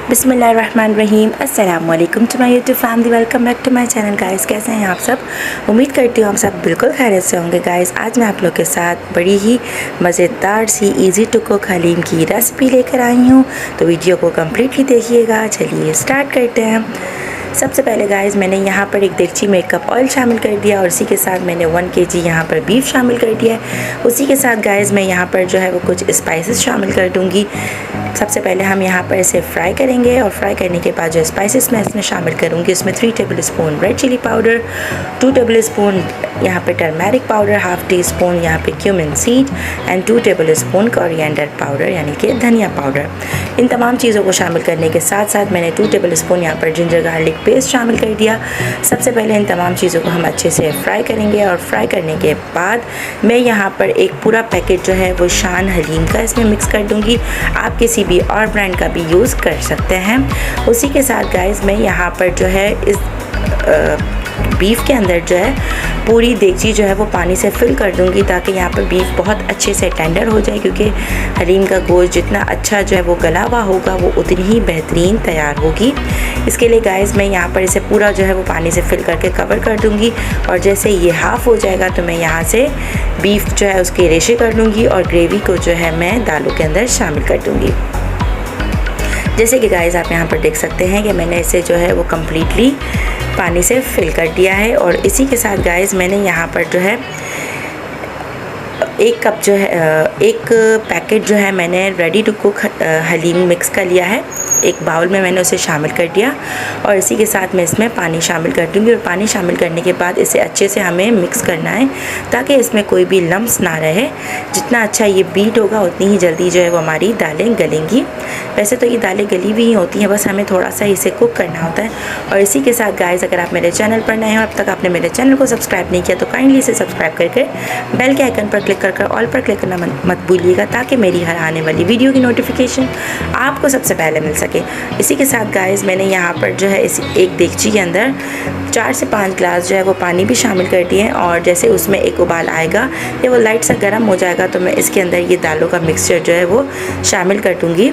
बिस्मिल्लाहिर्रहमानिर्रहीम। अस्सलाम वालेकुम to my YouTube family. Welcome back to my channel guys. कैसे हैं आप सब? उम्मीद करती हूँ आप सब बिल्कुल खैरियत से होंगे गाइस। आज मैं आप लोग के साथ बड़ी ही मज़ेदार सी इजी टू कुक हलीम की रेसिपी लेकर आई हूँ, तो वीडियो को कम्प्लीटली देखिएगा। चलिए स्टार्ट करते हैं। सबसे पहले गाइस मैंने यहाँ पर एक देगची में 1 कप ऑयल शामिल कर दिया और उसी के साथ मैंने 1 kg यहाँ पर बीफ शामिल कर दिया है। उसी के साथ गाइस मैं यहाँ पर जो है वो कुछ स्पाइसेस शामिल कर दूँगी। सबसे पहले हम यहाँ पर इसे फ्राई करेंगे और फ्राई करने के बाद जो स्पाइसेस मैं इसमें शामिल करूँगी उसमें 3 tablespoon red chilli powder, 2 tablespoon यहाँ पे turmeric powder, half teaspoon यहाँ पे cumin seed and 2 tablespoon coriander powder यानी कि धनिया पाउडर। इन तमाम चीज़ों को शामिल करने के साथ साथ मैंने 2 टेबलस्पून यहाँ पर जिंजर गार्लिक पेस्ट शामिल कर दिया। सबसे पहले इन तमाम चीज़ों को हम अच्छे से फ्राई करेंगे और फ्राई करने के बाद मैं यहाँ पर एक पूरा पैकेट जो है वो शान हलीम का इसमें मिक्स कर दूँगी। आप किसी भी और ब्रांड का भी यूज़ कर सकते हैं। उसी के साथ गाइस मैं यहाँ पर जो है इस बीफ के अंदर जो है पूरी देगची जो है वो पानी से फिल कर दूंगी ताकि यहाँ पर बीफ बहुत अच्छे से टेंडर हो जाए, क्योंकि हलीम का गोश्त जितना अच्छा जो है वो गला हुआ होगा वो उतनी ही बेहतरीन तैयार होगी। इसके लिए गाइस मैं यहाँ पर इसे पूरा जो है वो पानी से फिल करके कवर कर दूंगी और जैसे ये हाफ़ हो जाएगा तो मैं यहाँ से बीफ जो है उसके रेशे कर दूँगी और ग्रेवी को जो है मैं दालों के अंदर शामिल कर दूँगी। जैसे कि गाइस आप यहाँ पर देख सकते हैं कि मैंने इसे जो है वो कम्प्लीटली पानी से फिल कर दिया है। और इसी के साथ गाइस मैंने यहाँ पर जो है 1 कप जो है 1 पैकेट जो है मैंने ready to cook haleem mix का लिया है। एक बाउल में मैंने उसे शामिल कर दिया और इसी के साथ मैं इसमें पानी शामिल कर दूँगी और पानी शामिल करने के बाद इसे अच्छे से हमें मिक्स करना है ताकि इसमें कोई भी लम्स ना रहे। जितना अच्छा ये बीट होगा उतनी ही जल्दी जो है वो हमारी दालें गलेंगी। वैसे तो ये दालें गली हुई ही होती हैं, बस हमें थोड़ा सा इसे कुक करना होता है। और इसी के साथ गाइस अगर आप मेरे चैनल पर नए हो, अब तक आपने मेरे चैनल को सब्सक्राइब नहीं किया तो काइंडली इसे सब्सक्राइब करके बेल के आइकन पर क्लिक कर ऑल पर क्लिक करना मत भूलिएगा ताकि मेरी हर आने वाली वीडियो की नोटिफिकेशन आपको सबसे पहले मिल सके। इसी के साथ गाइस मैंने यहाँ पर जो है इस एक देगची के अंदर 4 से 5 ग्लास जो है वो पानी भी शामिल कर दिए और जैसे उसमें एक उबाल आएगा या वो लाइट सा गर्म हो जाएगा तो मैं इसके अंदर ये दालों का मिक्सचर जो है वो शामिल कर दूँगी।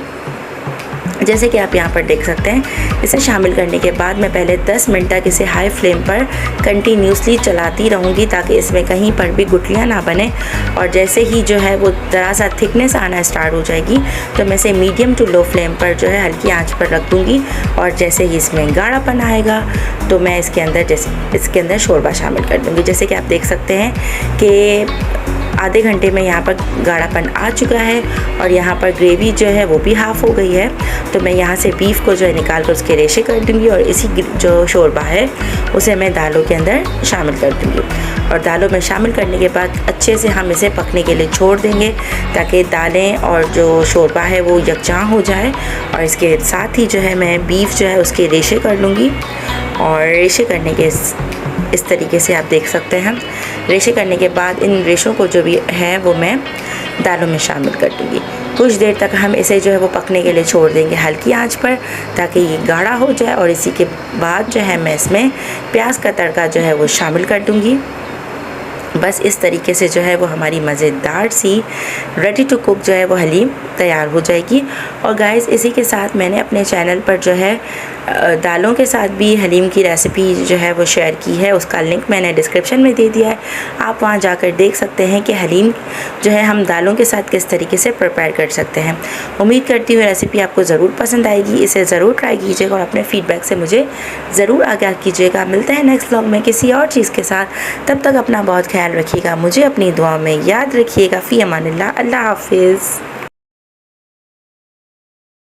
जैसे कि आप यहाँ पर देख सकते हैं इसे शामिल करने के बाद मैं पहले 10 मिनट तक इसे हाई फ्लेम पर कंटिन्यूसली चलाती रहूँगी ताकि इसमें कहीं पर भी गुठलियाँ ना बने। और जैसे ही जो है वो ज़रा सा थिकनेस आना स्टार्ट हो जाएगी तो मैं इसे मीडियम टू लो फ्लेम पर जो है हल्की आंच पर रख दूँगी और जैसे ही इसमें गाढ़ापन आएगा तो मैं इसके अंदर शोरबा शामिल कर दूँगी। जैसे कि आप देख सकते हैं कि आधे घंटे में यहाँ पर गाढ़ापन आ चुका है और यहाँ पर ग्रेवी जो है वो भी हाफ़ हो गई है। तो मैं यहाँ से बीफ को जो है निकाल कर उसके रेशे कर दूँगी और इसी जो शोरबा है उसे मैं दालों के अंदर शामिल कर दूँगी। और दालों में शामिल करने के बाद अच्छे से हम इसे पकने के लिए छोड़ देंगे ताकि दालें और जो शोरबा है वो यकजां हो जाए। और इसके साथ ही जो है मैं बीफ जो है उसके रेशे कर लूँगी और रेशे करने के इस तरीके से आप देख सकते हैं। रेशे करने के बाद इन रेशों को जो भी है वो मैं दालों में शामिल कर दूँगी। कुछ देर तक हम इसे जो है वो पकने के लिए छोड़ देंगे हल्की आंच पर ताकि ये गाढ़ा हो जाए। और इसी के बाद जो है मैं इसमें प्याज का तड़का जो है वो शामिल कर दूँगी। बस इस तरीके से जो है वो हमारी मज़ेदार सी रेडी टू कुक जो है वो हलीम तैयार हो जाएगी। और गाइस इसी के साथ मैंने अपने चैनल पर जो है दालों के साथ भी हलीम की रेसिपी जो है वो शेयर की है, उसका लिंक मैंने डिस्क्रिप्शन में दे दिया है। आप वहां जाकर देख सकते हैं कि हलीम जो है हम दालों के साथ किस तरीके से प्रिपेयर कर सकते हैं। उम्मीद करती हूँ रेसिपी आपको ज़रूर पसंद आएगी। इसे ज़रूर ट्राई कीजिएगा और अपने फीडबैक से मुझे ज़रूर आगाह कीजिएगा। मिलते हैं नेक्स्ट व्लॉग में किसी और चीज़ के साथ। तब तक अपना बहुत ख्याल रखिएगा, मुझे अपनी दुआ में याद रखिएगा। फ़ी अमानिल्लाह। अल्लाह हाफिज़।